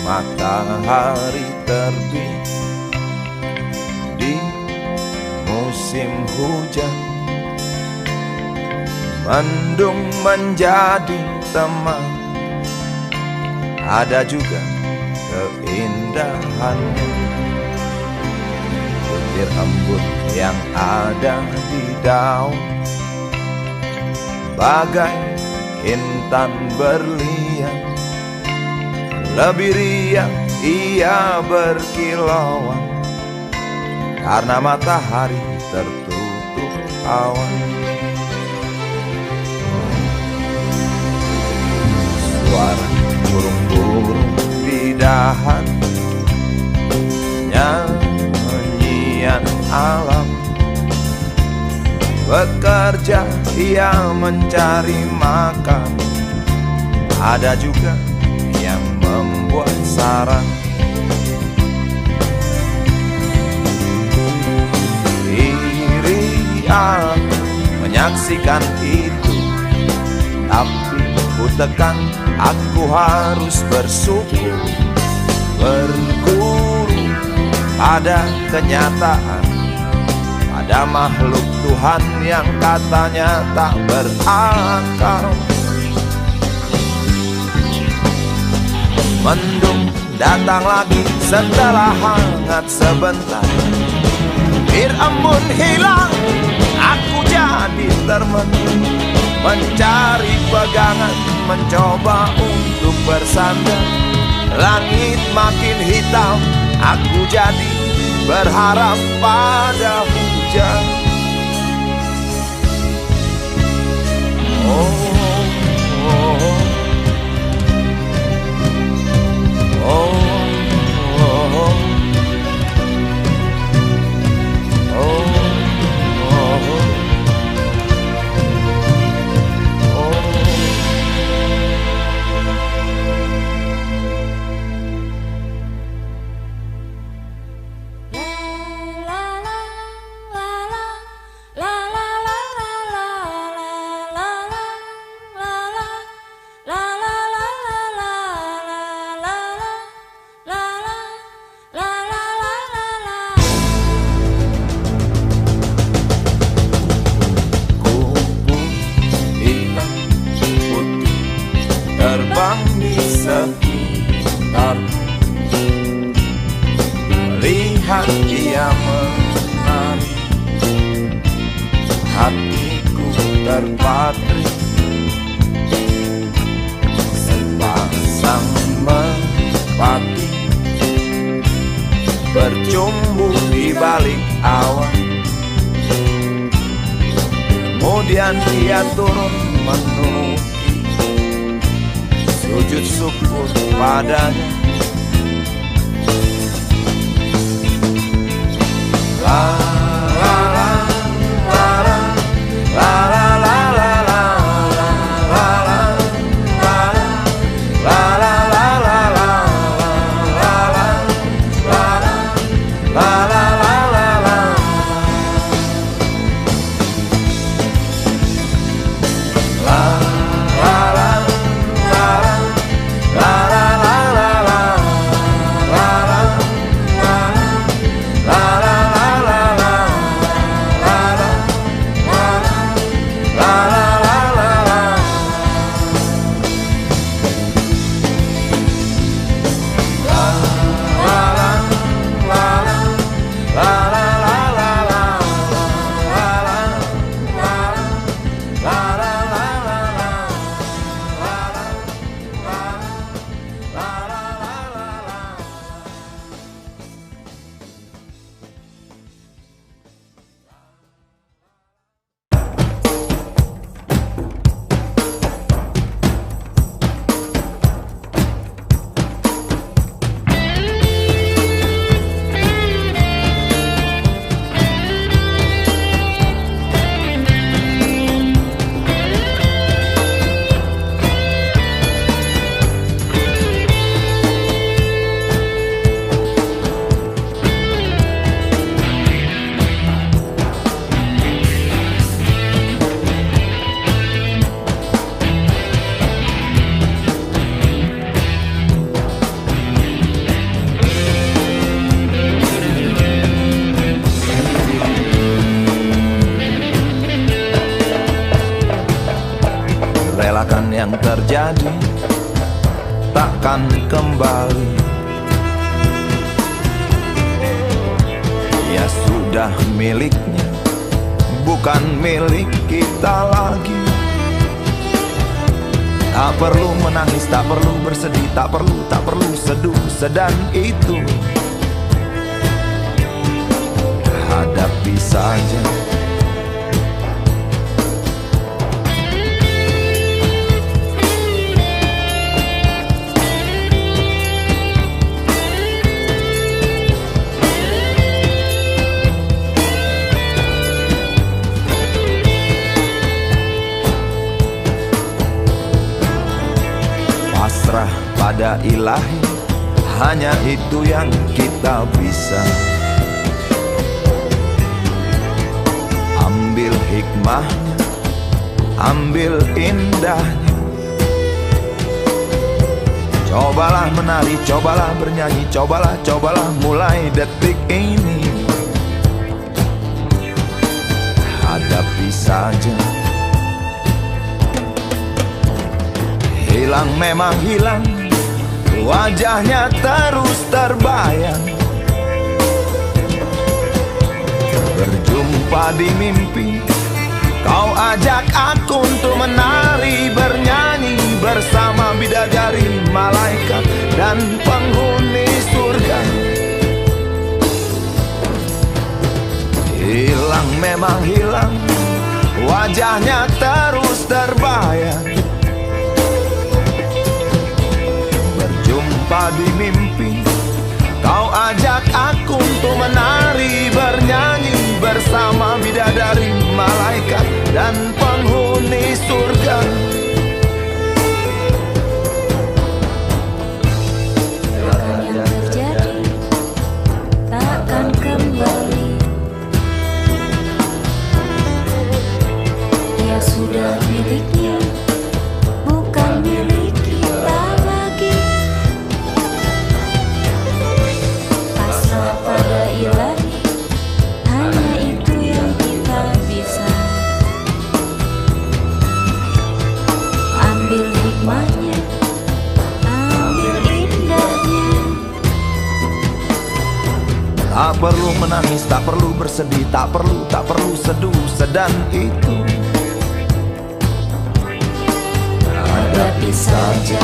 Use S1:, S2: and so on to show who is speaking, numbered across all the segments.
S1: Matahari terbit di musim hujan, mendung menjadi teman, ada juga keindahannya. Butir embun yang ada di daun, bagai intan berlian, lebih riang ia berkilauan, karena matahari tertutup awan. Suara burung-burung di dahan, nyanyian alam, bekerja ia mencari makan, ada juga yang membuat sarang. Iri aku menyaksikan itu, tapi ku tekan aku harus bersyukur, berguru pada kenyataan, pada makhluk Tuhan yang katanya tak berakal. Mendung datang lagi setelah hangat sebentar, bir embun hilang, aku jadi termenung, mencari pegangan, mencoba untuk bersandar. Langit makin hitam, aku jadi berharap pada hujan. Terbang di sekitar, melihat dia menari, hatiku terpatri. Sepasang merpati bercumbu di balik awan, kemudian dia turun menunggu, sujud syukur padanya. yang terjadi takkan kembali. Ya sudah miliknya, bukan milik kita lagi. Tak perlu menangis, tak perlu bersedih, tak perlu seduh sedan itu. Hadapi saja. Pasrah pada ilahi, hanya itu yang kita bisa. Ambil hikmahnya, ambil indahnya. Cobalah menari, cobalah bernyanyi, cobalah mulai detik ini. Hadapi saja. Hilang memang hilang, wajahnya terus terbayang. Berjumpa di mimpi, kau ajak aku untuk menari, bernyanyi bersama bidadari, malaikat dan penghuni surga. Hilang memang hilang, wajahnya terus terbayang. Berjumpa di mimpi, kau ajak aku untuk menari, bernyanyi bersama bidadari, malaikat dan penghuni surga.
S2: Yang terjadi takkan kembali. Ya sudah miliknya, bukan milik kita lagi. Pasrah pada ilahi, hanya itu yang kita bisa. Ambil hikmahnya, ambil indahnya.
S1: Tak perlu menangis, tak perlu bersedih, tak perlu seduh sedan itu.
S2: Hadapi saja.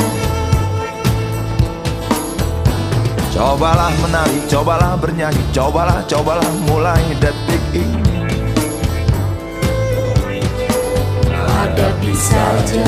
S1: Cobalah menari, cobalah bernyanyi, cobalah mulai detik ini.
S2: Hadapi saja.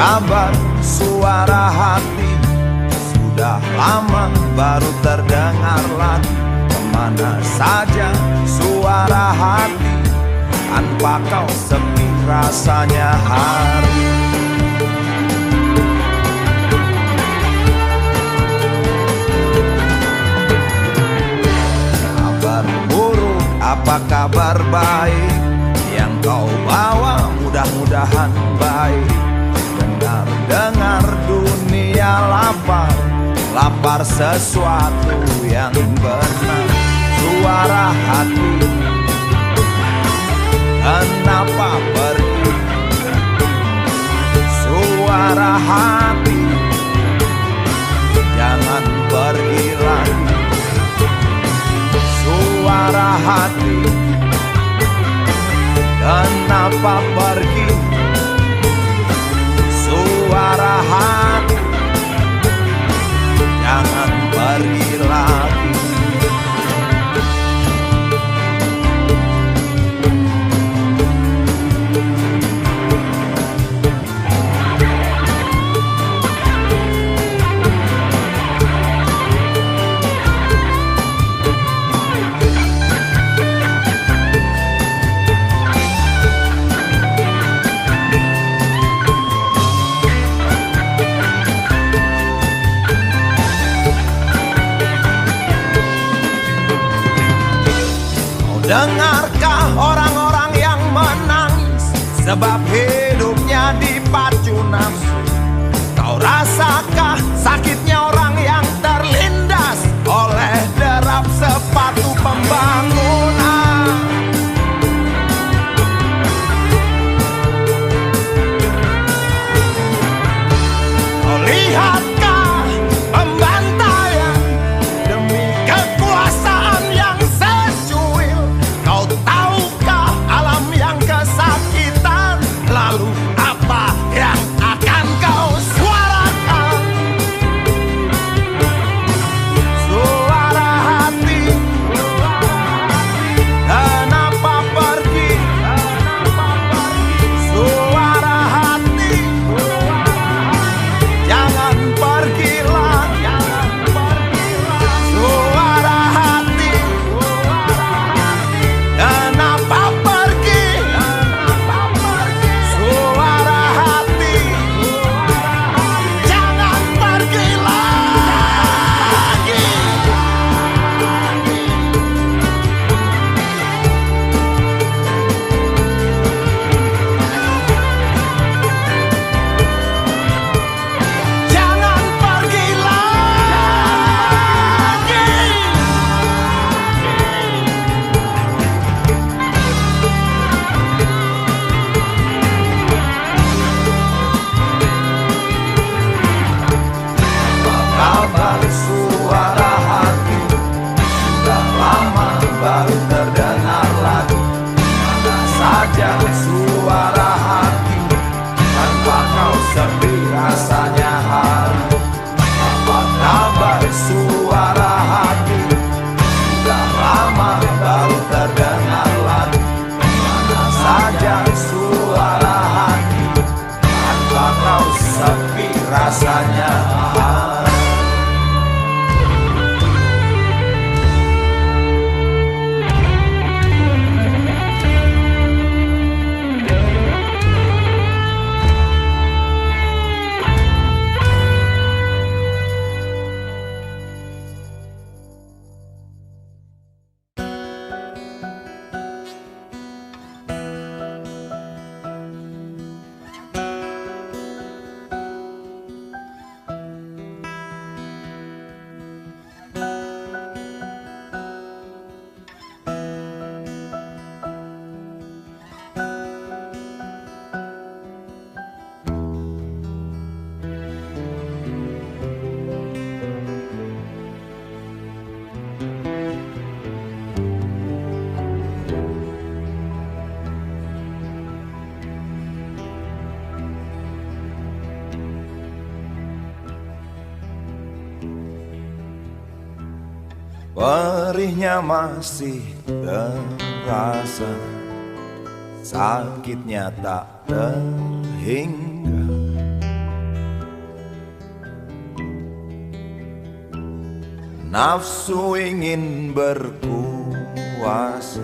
S1: Kabar suara hati, sudah lama baru terdengar lagi. Kemana saja suara hati, tanpa kau sepi rasanya hari. Kabar buruk, apa kabar baik yang kau bawa? Mudah-mudahan baik. Dengar dunia lapar sesuatu yang benar. Suara hati, kenapa pergi? Suara hati, Kenapa pergi suara hati, jangan pergi lagi. Dengarkah orang-orang yang menangis sebab hidupnya dipacu nafsu? Kau rasakah sakitnya orang yang terlindas oleh derap sepatu pembangunan? Kau lihatkah pembantaian demi kekuasaan yang secuil? Kau tahukah alam yang kesakitan? Lalu apa yang akan kau suarakan? Suara hati, kenapa pergi? Suara hati, jangan pergi lagi. Suara hati, kenapa pergi? Suara hati, jangan pergi lagi. Jangan pergi lagi. Kabar suara hati, sudah lama baru terdengar lagi. Mana saja suara hati, tanpa kau sepi rasanya hari. Apa kabar suara hati, sudah lama baru terdengar lagi. Mana saja suara hati, tanpa kau sepi rasanya hari. Perihnya masih terasa, sakitnya tak terhingga. Nafsu ingin berkuasa,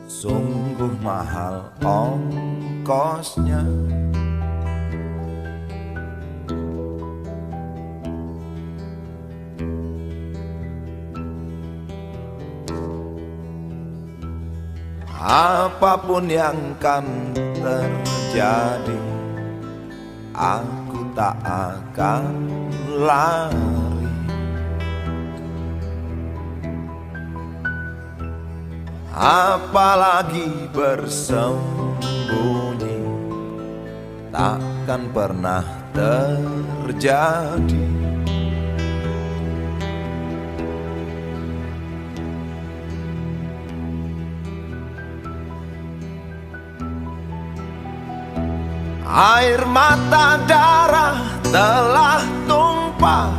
S1: sungguh mahal ongkosnya. Apapun yang kan terjadi, aku tak akan lari. Apalagi bersembunyi, takkan pernah terjadi. Air mata darah telah tumpah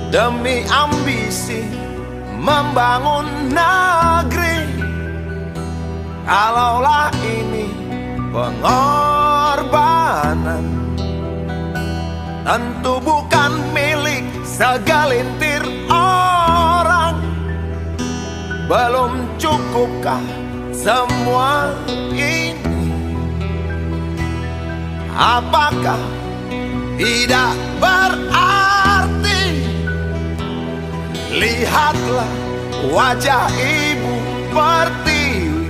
S1: demi ambisi membangun negeri. Kalaulah ini pengorbanan, tentu bukan milik segelintir orang. Belum cukupkah semua ini? Apakah tidak berarti? Lihatlah wajah Ibu Pertiwi,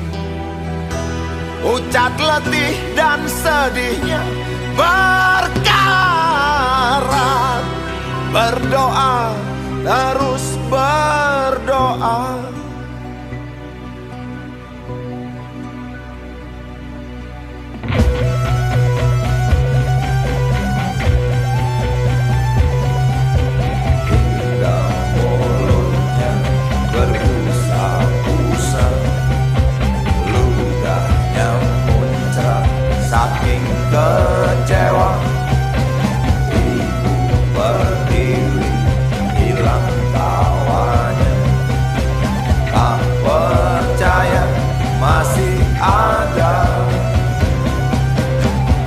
S1: ucat letih dan sedihnya berkarat. Berdoa, terus berdoa. Saking kecewa, Ibu Pertiwi hilang tawanya. Tak percaya masih ada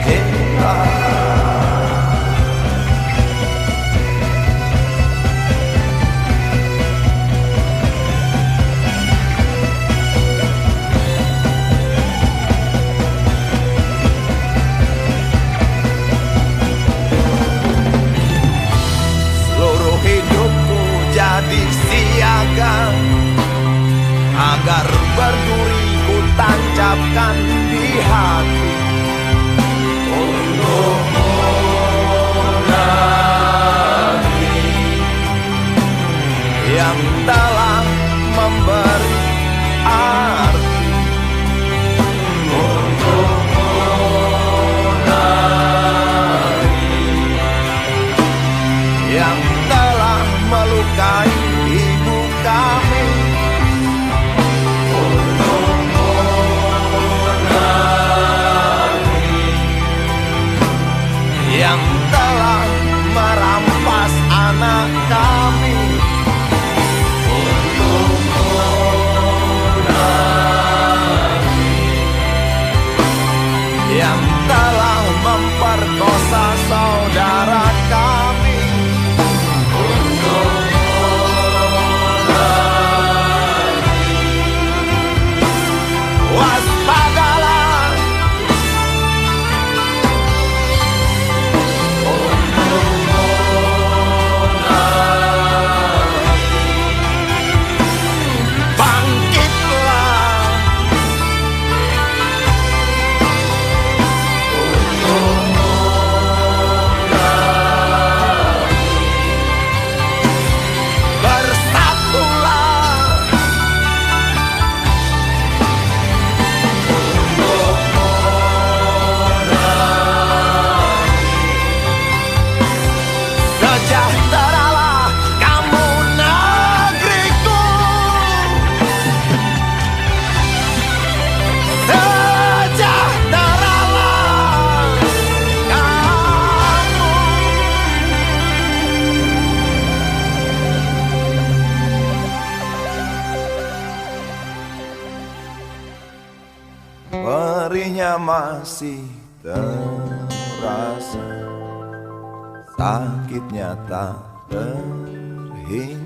S1: cinta. Jadi siaga agar berduri ku tancapkan di hati untukmu negeri yang telah memberi arti. Untukmu negeri yang telah melukai ibu kami. Untukmu negeri yang telah merampas anak kami. Untukmu negeri yang telah memperkosa saudara kami. Waspadalah, untukmu negeri, bangkitlah, untukmu negeri, bersatulah. Sejahteralah kamu negeriku, sejahteralah kamu. Perihnya masih terasa, sakitnya tak terhingga.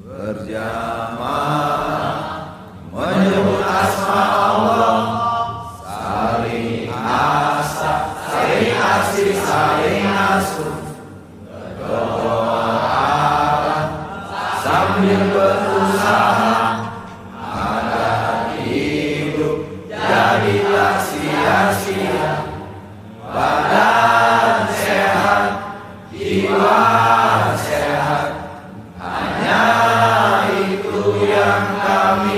S1: Berjamaah menyebut asma Allah, saling asah, saling asih, saling asuh, berdoa sambil berusaha agar hidup jadi tak sia-sia. Badan sehat, jiwa sehat, hanya itu yang kami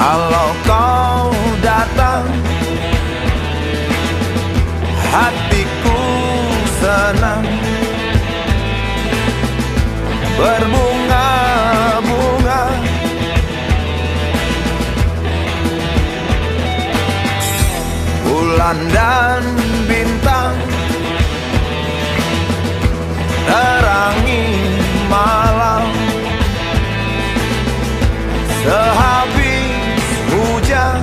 S1: Kalau kau datang, hatiku senang, berbunga-bunga. Bulan dan bintang terangi malam. Sehabis hujan,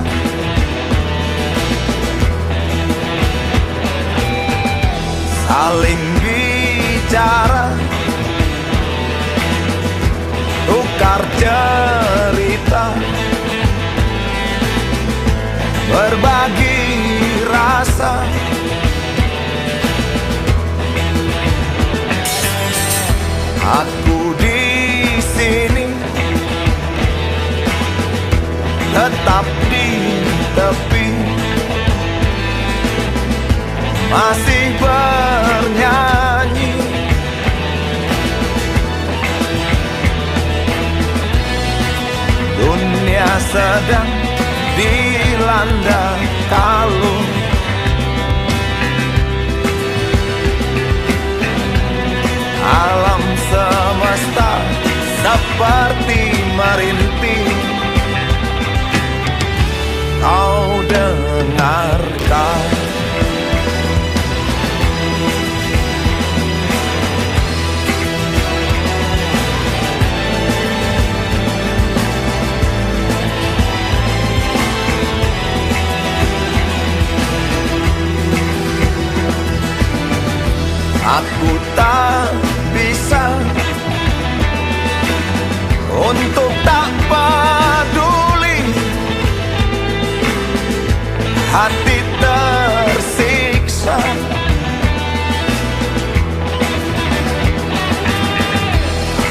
S1: saling bicara, tukar cerita, berbagi rasa. Aku di sini, tetap di tepi, masih bernyanyi. Dunia sedang dilanda kalung, alam semesta seperti merintih. Kau dengarkan? Aku tak bisa untuk tak peduli, hati tersiksa.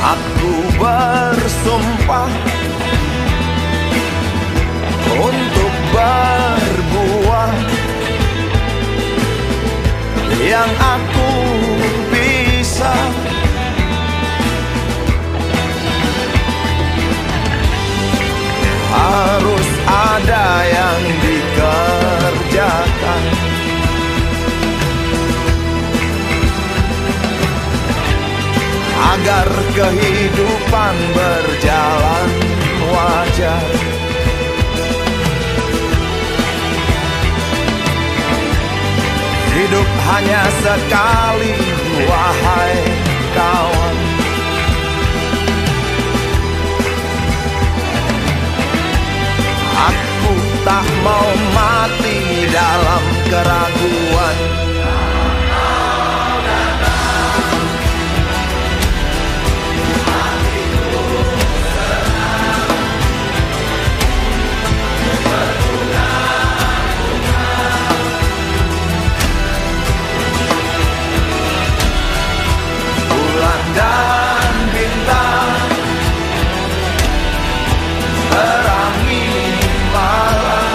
S1: Aku bersumpah untuk berbuat yang aku bisa. Harus ada yang dikerjakan, agar kehidupan berjalan wajar. Hidup hanya sekali, wahai kawan. Aku tak mau mati dalam keraguan. Bulan dan bintang terangi malam.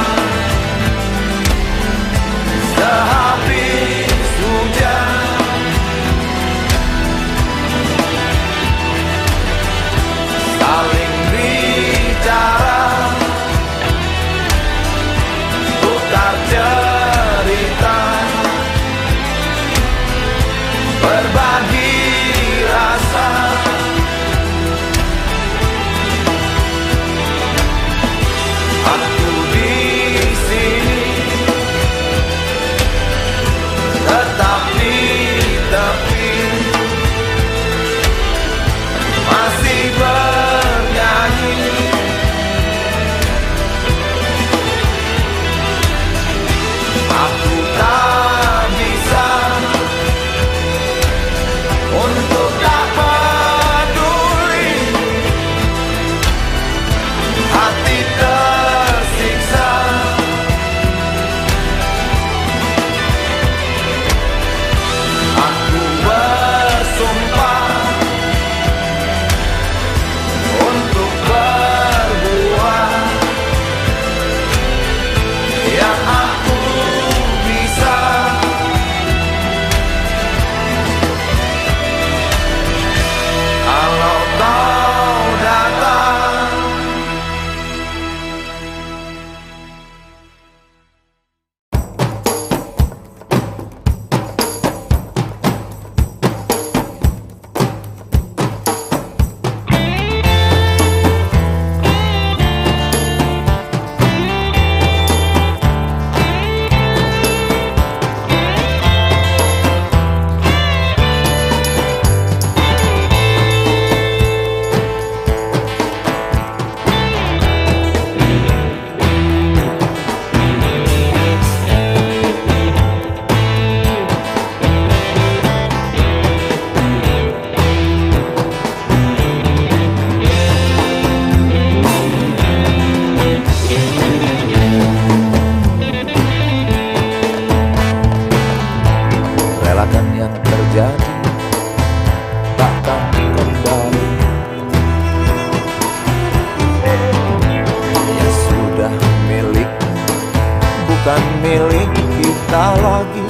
S1: lagi.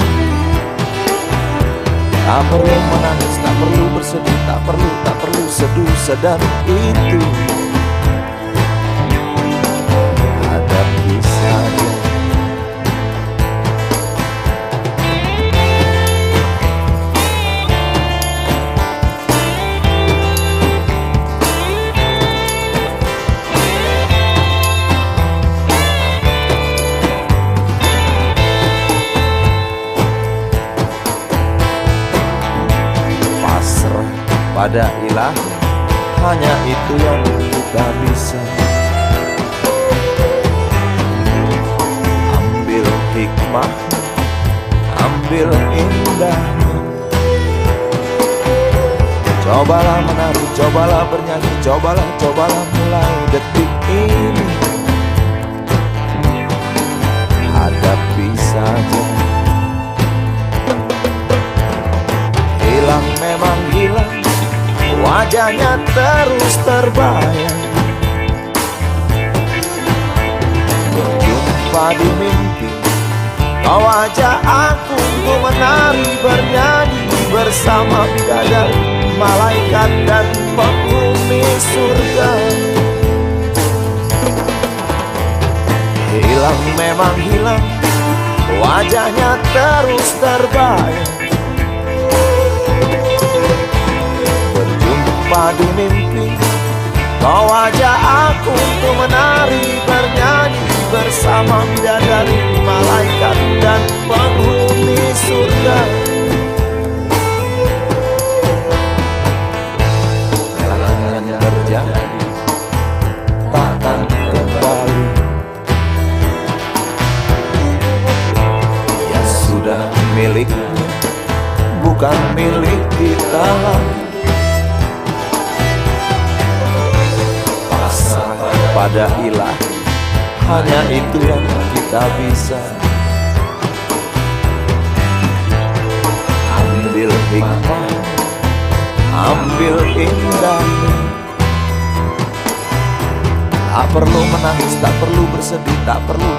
S1: Tak perlu menangis, tak perlu bersedih, tak perlu seduh sedan itu. Hadapi saja. Pada ilahi, hanya itu yang kita bisa. Ambil hikmah, ambil indahnya. Cobalah menari, cobalah bernyanyi, cobalah mulai detik ini. Hadapi saja. Hilang memang hilang, wajahnya terus terbayang. Berjumpa di mimpi, kau ajak aku untuk menari bernyanyi bersama bidadari, malaikat dan penghuni surga. Hilang memang hilang, wajahnya terus terbayang. Di mimpi, kau ajak aku untuk menari bernyanyi bersama bidadari, malaikat dan penghuni surga. Jangan terjadi, takkan kembali. Ya sudah miliknya, bukan milik kita lagi. Pada ilahi, hanya itu yang kita bisa. Ambil hikmah, ambil indahnya. Tak perlu menangis, tak perlu bersedih, tak perlu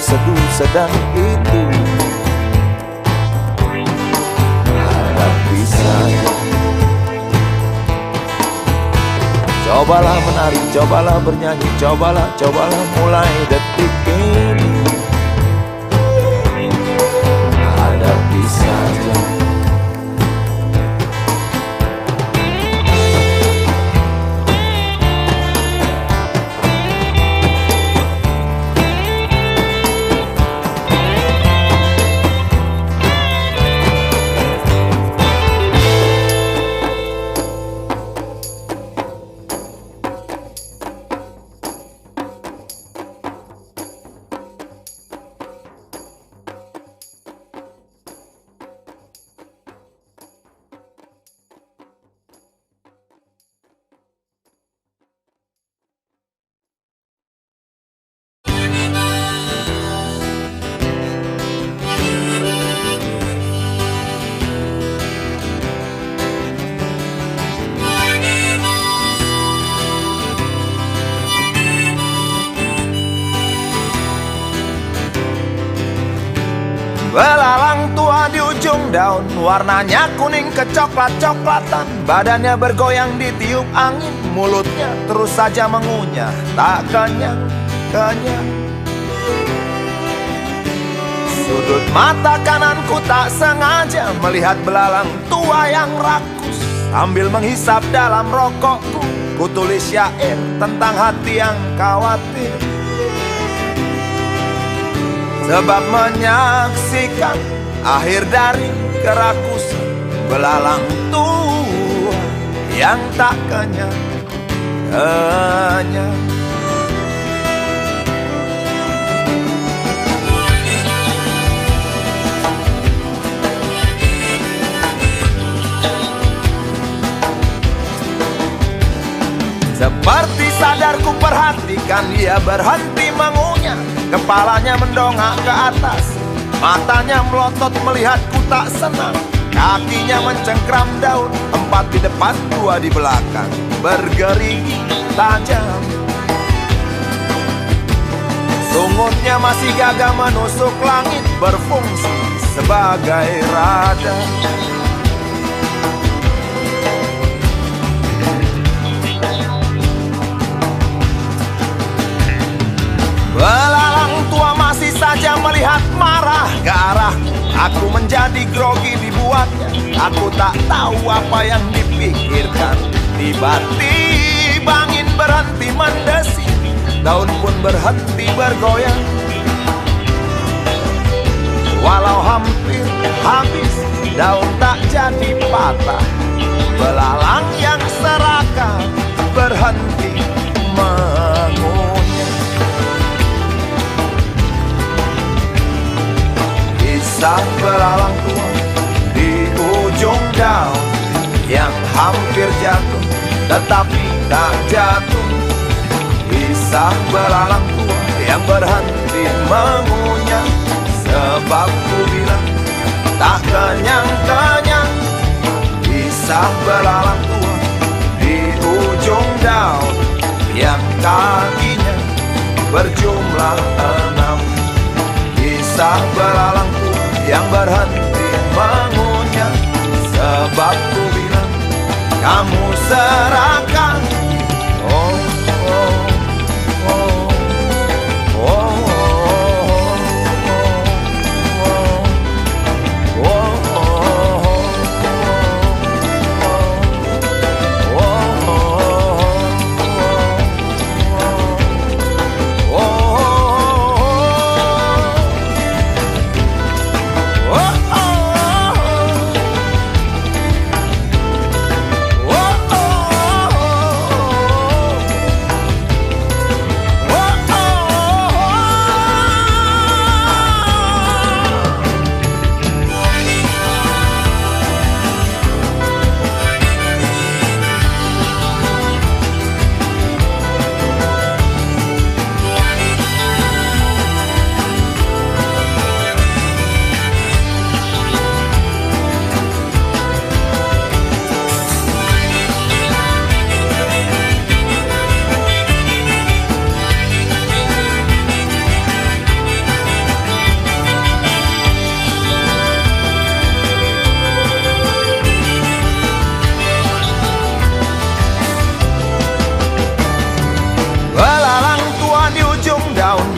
S1: seduh sedan itu. Hadapi saja. Cobalah menari, cobalah bernyanyi, cobalah mulai detik ini. Hadapi saja. Belalang tua di ujung daun, warnanya kuning kecoklat-coklatan. Badannya bergoyang ditiup angin, mulutnya terus saja mengunyah, tak kenyang-kenyang. Sudut mata kananku tak sengaja melihat belalang tua yang rakus. Sambil menghisap dalam rokokku, ku tulis syair tentang hati yang khawatir. Sebab menyaksikan akhir dari kerakusan belalang tua yang tak kenyang-kenyang. Seperti sadar ku perhatikan dia berhenti mengunyah. Kepalanya mendongak ke atas, matanya melotot melihatku tak senang. Kakinya mencengkram daun, 4 di depan 2 di belakang, bergerigi tajam. Sungutnya masih gagah menusuk langit, berfungsi sebagai rada. Belalang tua masih saja melihat marah ke arah. Aku menjadi grogi dibuatnya. Aku tak tahu apa yang dipikirkan. Tiba-tiba angin berhenti mendesi, daun pun berhenti bergoyang. Walau hampir habis, daun tak jadi patah. Belalang yang serakah berhenti mengunyah. Kisah belalang tua di ujung daun yang hampir jatuh tetapi tak jatuh. Kisah belalang tua yang berhenti mengunyah, sebab ku bilang tak kenyang-kenyang. Kisah belalang tua di ujung daun yang kakinya berjumlah 6. Kisah belalang tua yang berhenti mengunyah, sebab ku bilang kamu serakah. Oh, oh, oh, oh,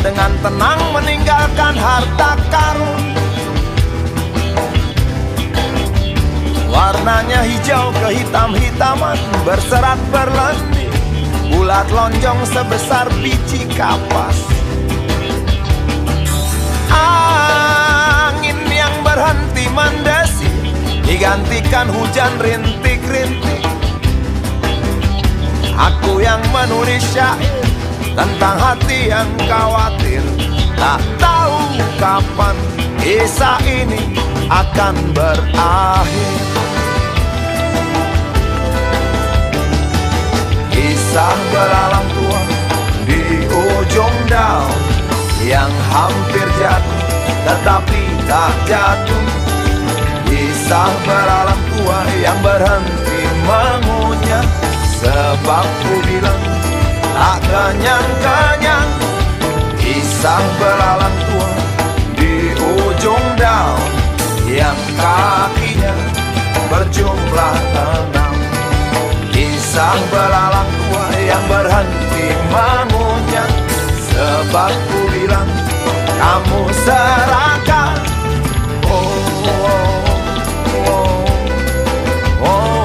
S1: dengan tenang meninggalkan harta karun. Warnanya hijau kehitam-hitaman, berserat berlendir, bulat lonjong sebesar biji kapas. Angin yang berhenti mendesi digantikan hujan rintik-rintik. Aku yang menulis syair tentang hati yang khawatir, tak tahu kapan kisah ini akan berakhir. Kisah belalang tua di ujung daun yang hampir jatuh tetapi tak jatuh. Kisah belalang tua yang berhenti mengunyah, sebab ku bilang tak kenyang-kenyang. Kisah belalang tua di ujung daun yang kakinya berjumlah 6. Kisah belalang tua yang berhenti mengunyah, sebab ku bilang kamu serakah. Oh, oh, oh, oh. Oh,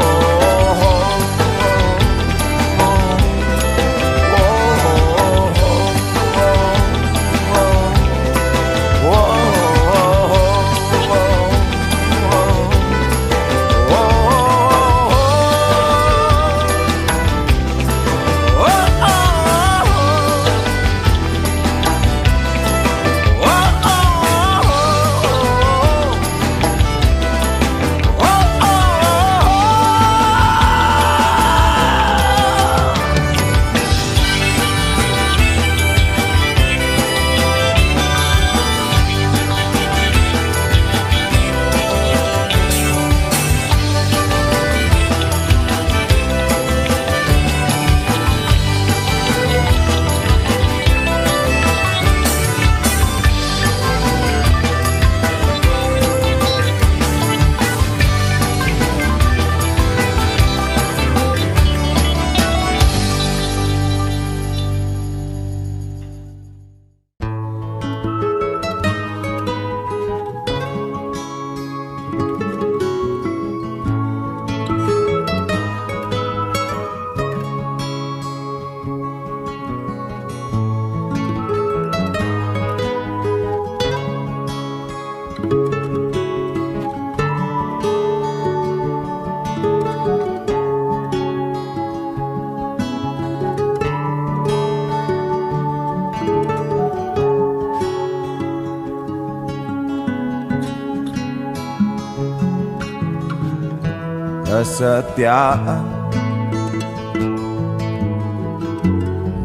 S1: kesetiaan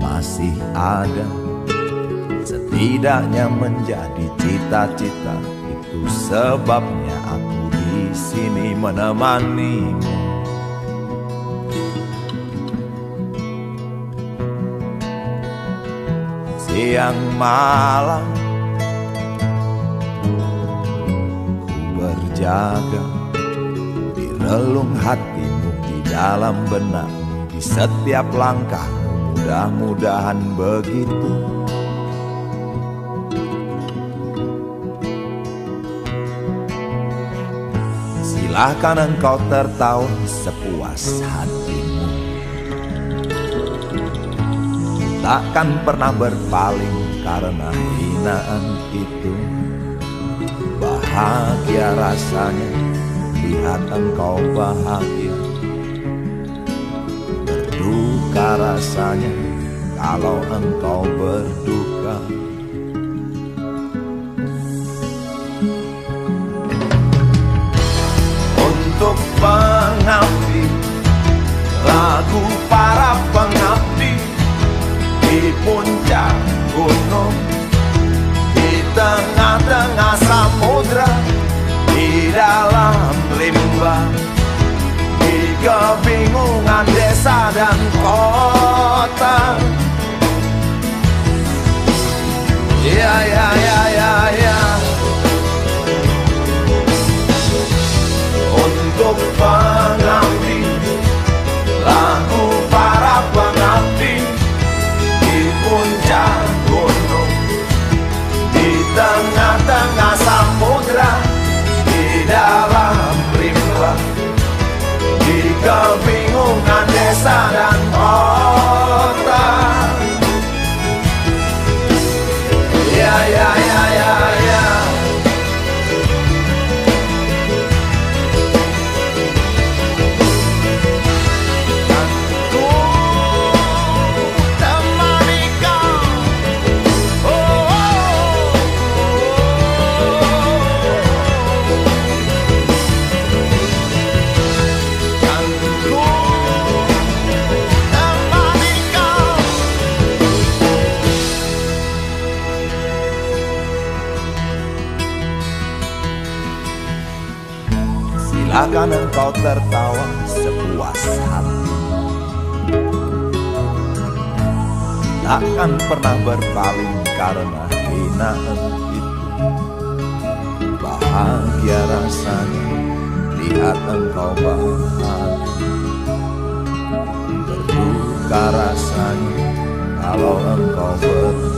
S1: masih ada, setidaknya menjadi cita-cita. Itu sebabnya aku di sini menemanimu. Siang malam ku berjaga di relung hatimu, di dalam benakmu, di setiap langkahmu. Mudah-mudahan begitu. Silahkan engkau tertawa sepuas hatimu. Takkan pernah berpaling karena hinaan itu. Bahagia rasanya lihat engkau bahagia. Berduka rasanya kalau engkau berduka. Untuk pengabdi, lagu para pengabdi di puncak gunung, di tengah-tengah samudra, di dalam rimba, di kebingungan desa dan kota. Ya ya ya ya ya. Untuk pengabdi, lagu para pengabdi di puncak gunung, di tengah-tengah samudra, di dalam rimba, di kebingungan desa dan kota. Ya ya ya ya ya. Silakan engkau tertawa sepuas hati. Takkan pernah berpaling karena hinaan itu. Bahagia rasanya lihat engkau bahagia. Berduka rasanya kalau engkau berduka.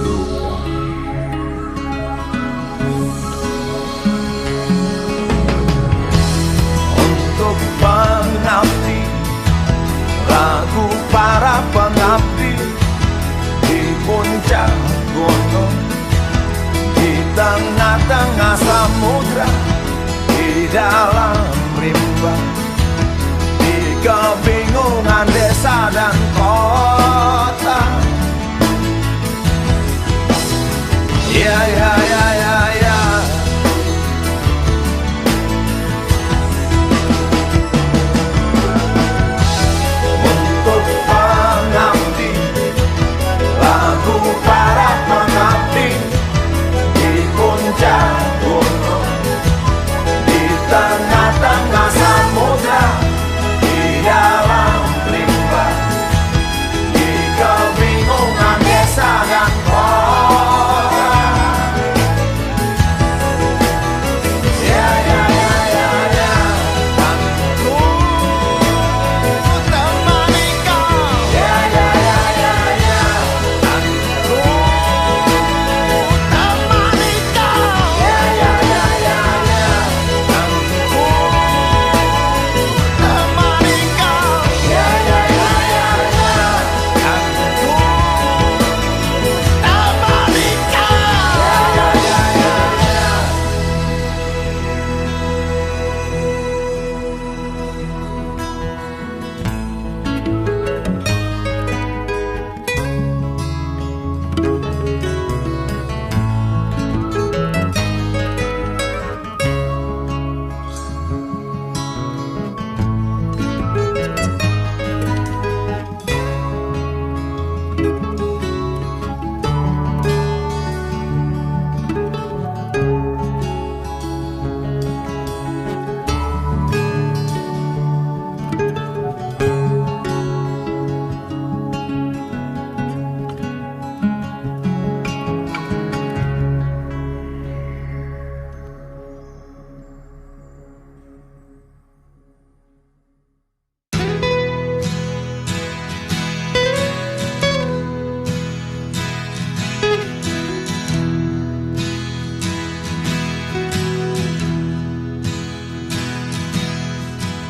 S1: Untuk pengabdi, lagu para pengabdi di puncak gunung, di tengah-tengah samudra, di dalam rimba, di kebingungan desa dan kota. Ya ya ya ya ya. Untuk pengabdi, lagu para pengabdi di puncak gunung, di tengah-tengah samudra.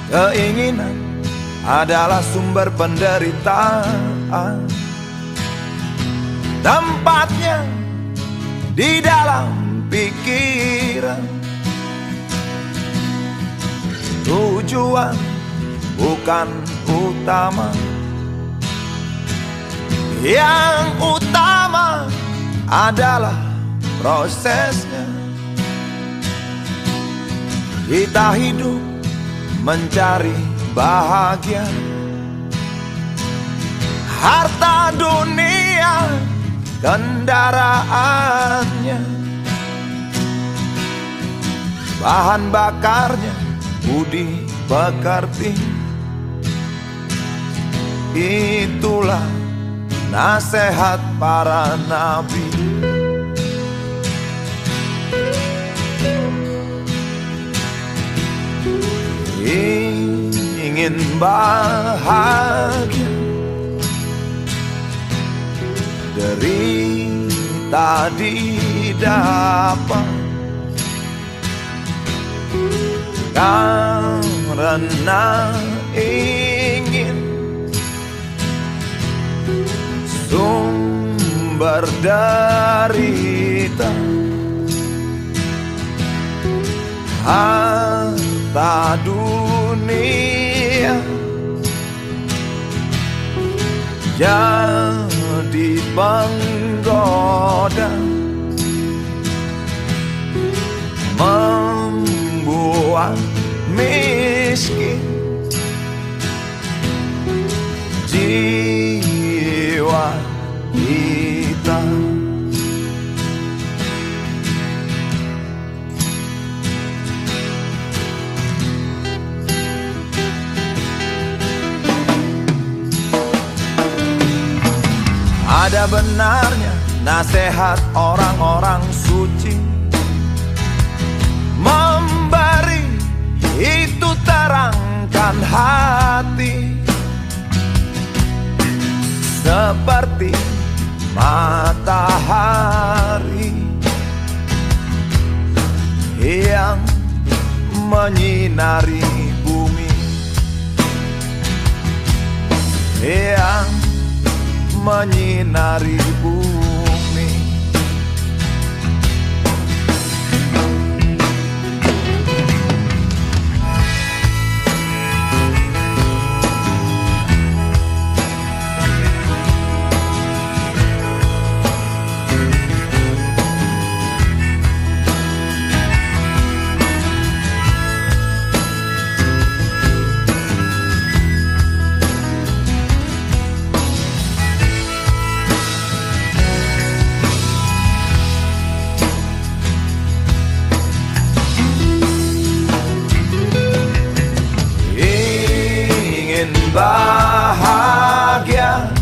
S1: Keinginan adalah sumber penderitaan. Tempatnya di dalam pikiran. Tujuan bukan utama. Yang utama adalah prosesnya. Kita hidup mencari bahagia. Harta dunia kendaraannya, bahan bakarnya budi pekerti. Itulah nasihat para nabi. Ingin bahagia, derita didapat, karena ingin sumber derita. Harta dunia jadi penggoda, membuat miskin jiwa kita. Ada benarnya nasihat orang-orang suci, memberi itu terangkan hati, seperti matahari yang menyinari bumi, yang menyinari bumi. Bahagia,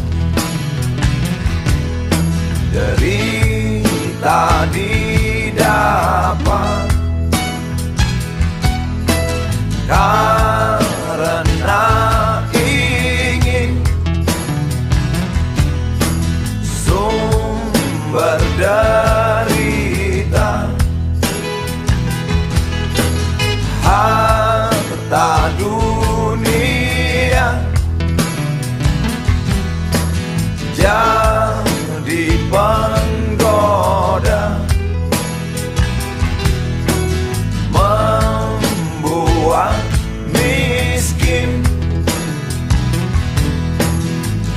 S1: derita didapat, karena ingin sumber derita. Harta dunia jadi penggoda, membuat miskin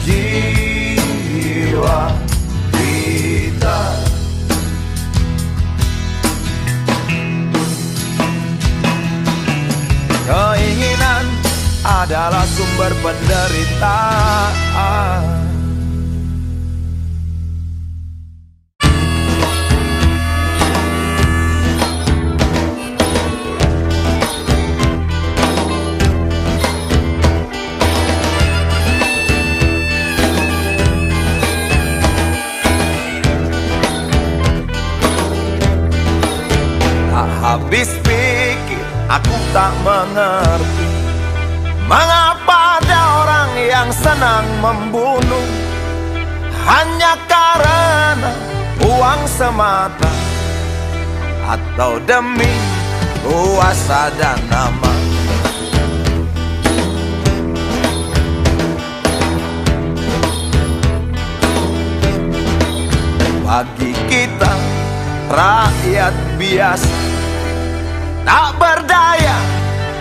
S1: jiwa kita. Keinginan adalah sumber penderitaan. Habis pikir aku tak mengerti, mengapa ada orang yang senang membunuh hanya karena uang semata, atau demi kuasa dan nama. bagi kita rakyat biasa, tak berdaya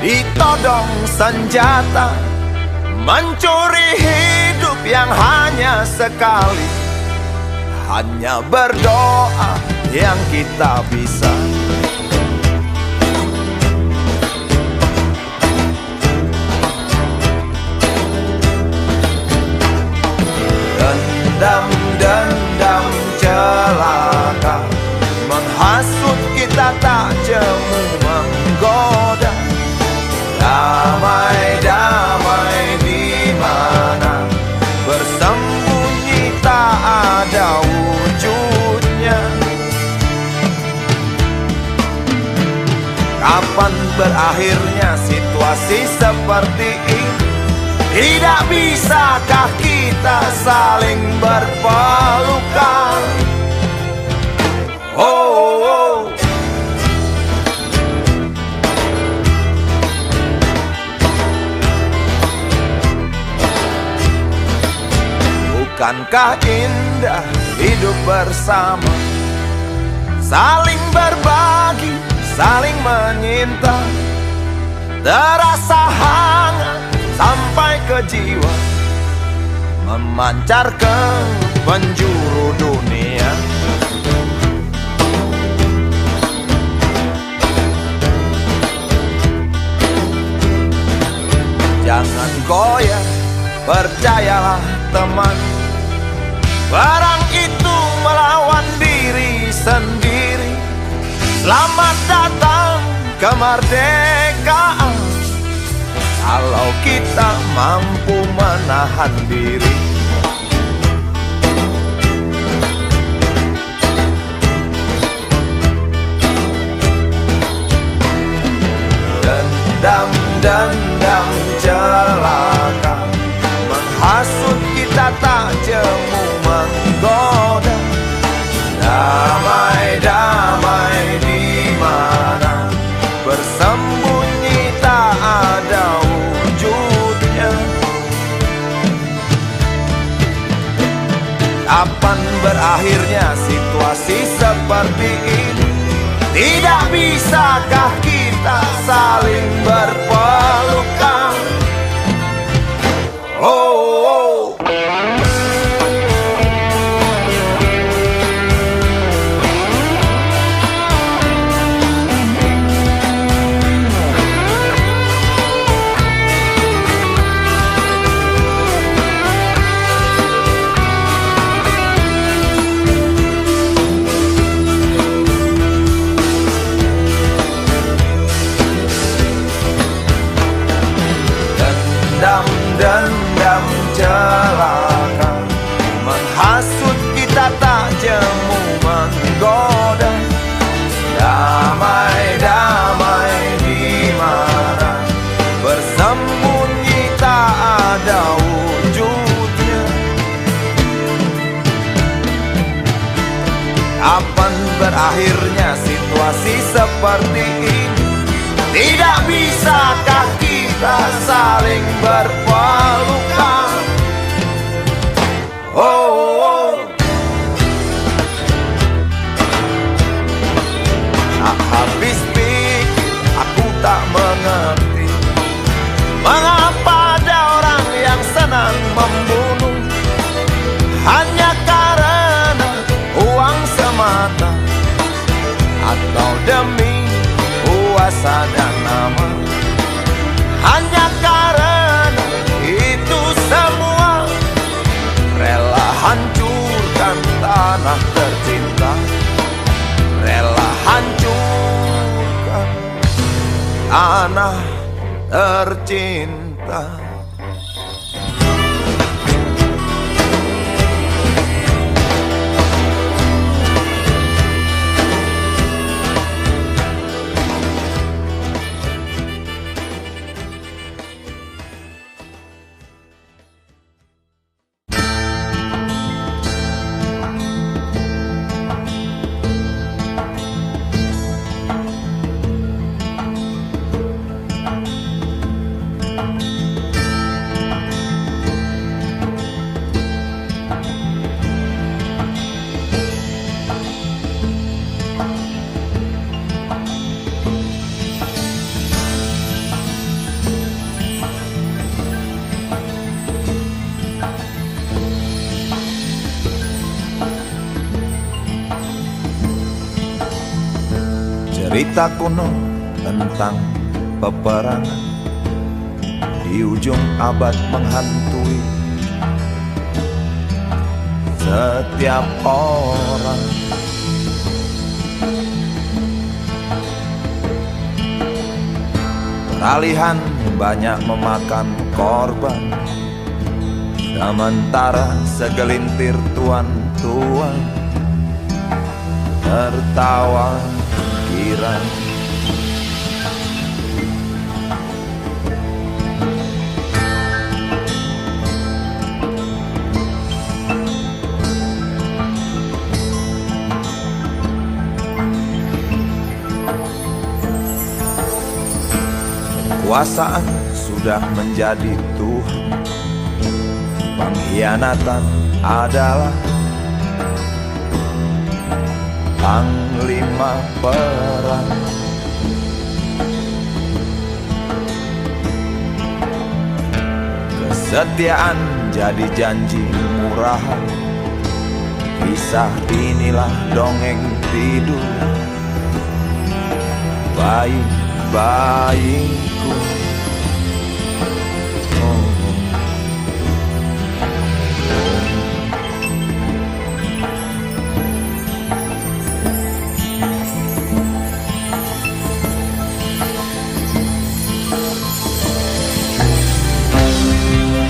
S1: ditodong senjata, mencuri hidup yang hanya sekali. Hanya berdoa yang kita bisa. Dendam celaka menghasut kita, tak jemu menggoda. Damai di mana bersembunyi tak ada wujudnya. Kapan berakhirnya situasi seperti ini? Tidak bisakah kita saling berpelukan? Oh. Bukankah indah hidup bersama, saling berbagi, saling menyinta, terasa hangat sampai ke jiwa, memancar ke penjuru dunia. Jangan goyah, percayalah teman, perang itu melawan diri sendiri. Selamat datang kemerdekaan, kalau kita mampu menahan diri. Dendam celaka menghasut kita, tak jemu menggoda. Damai di mana bersembunyi tak ada wujudnya. Kapan berakhirnya situasi seperti ini? Tidak bisakah kita saling berpelukan? Oh. Dendam celaka menghasut kita, tak jemu menggoda. Damai di mana bersembunyi tak ada wujudnya. Kapan berakhirnya situasi seperti ini? Tidak bisakah kita saling berpelukan? Oh. Tak habis pikir, aku tak mengerti mengapa ada orang yang senang membunuh hanya karena uang semata, atau demi kuasa dan nama. Hanya karena itu semua rela hancurkan tanah tercinta, rela hancurkan tanah tercinta. Cerita kuno tentang peperangan di ujung abad menghantui setiap orang. Peralihan banyak memakan korban, sementara segelintir tuan-tuan tertawa girang. Kekuasaan sudah menjadi Tuhan, pengkhianatan adalah panglima perang. Kesetiaan jadi janji murahan, kisah inilah dongeng tidur bayi-bayiku.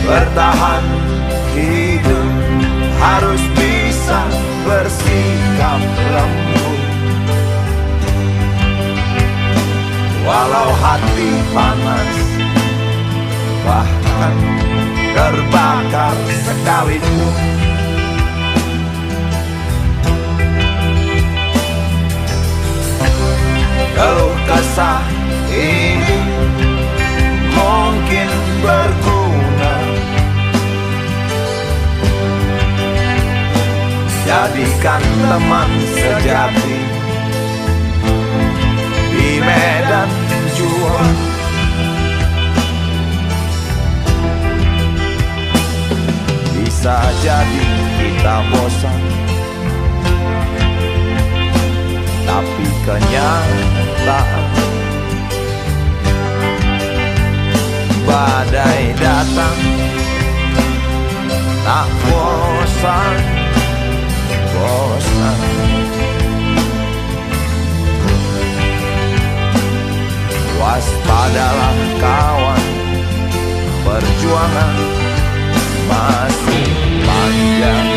S1: Bertahan hidup harus bisa bersikap lembut, walau hati panas bahkan terbakar sekalipun. Keluh kesah ini mungkin berguna, jadikan teman sejati di medan juang. Bisa jadi kita bosan, tapi kenyataan badai datang tak bosan. Waspadalah kawan, perjuangan masih panjang.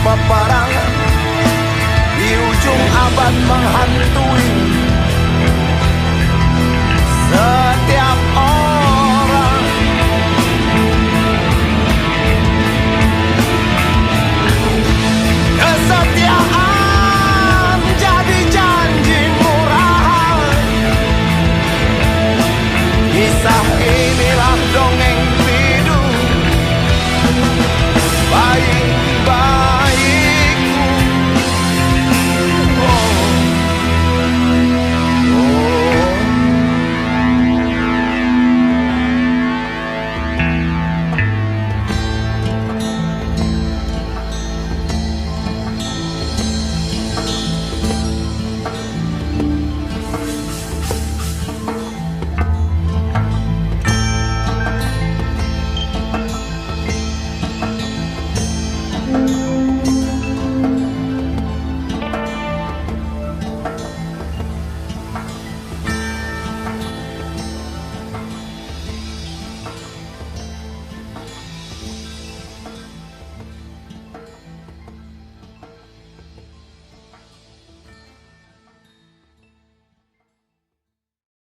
S1: Peperangan di ujung abad menghantui setiap orang. Kesetiaan jadi janji murahan, kisah inilah dongeng tidur